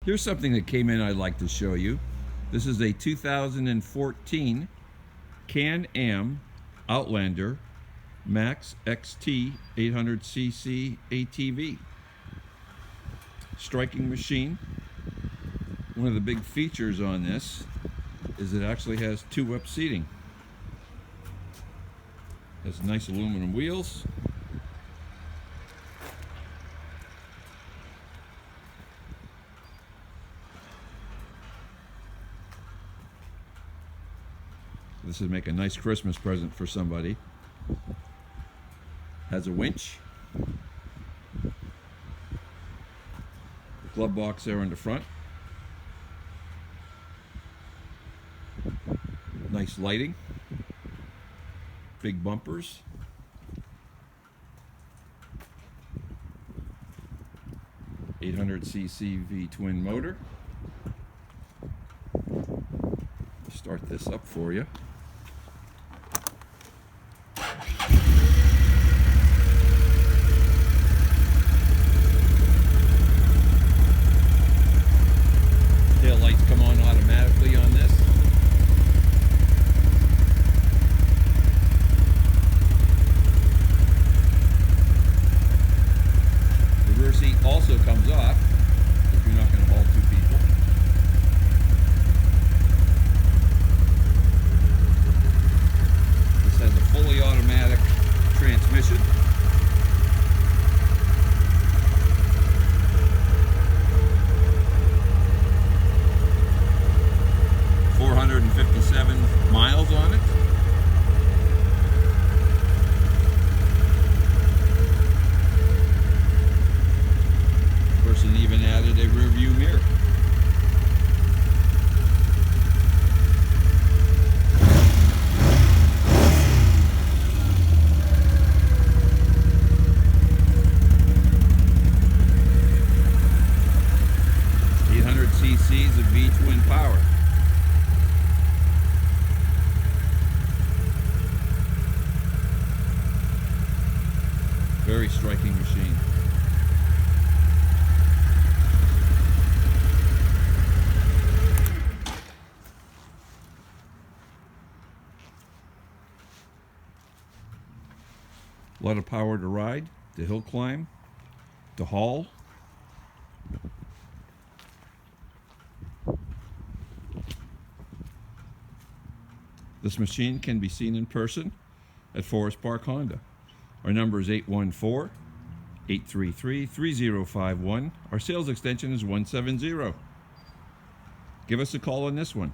Here's something that came in I'd like to show you. This is a 2014 Can-Am Outlander Max XT 800cc ATV. Striking machine. One of the big features on this is it actually has two-up seating. Has nice aluminum wheels. This would make a nice Christmas present for somebody. Has a winch. Glove box there in the front. Nice lighting. Big bumpers. .800cc V-twin motor. Start this up for you. Tail lights come on automatically on this. The rear seat also comes off if you're not going to haul two people. This has a fully automatic transmission. .457 miles on it. Person even added a rear view mirror. .800cc of V-twin power. Very striking machine. A lot of power to ride, to hill climb, to haul. This machine can be seen in person at Forest Park Honda. Our number is 814-833-3051. Our sales extension is 170. Give us a call on this one.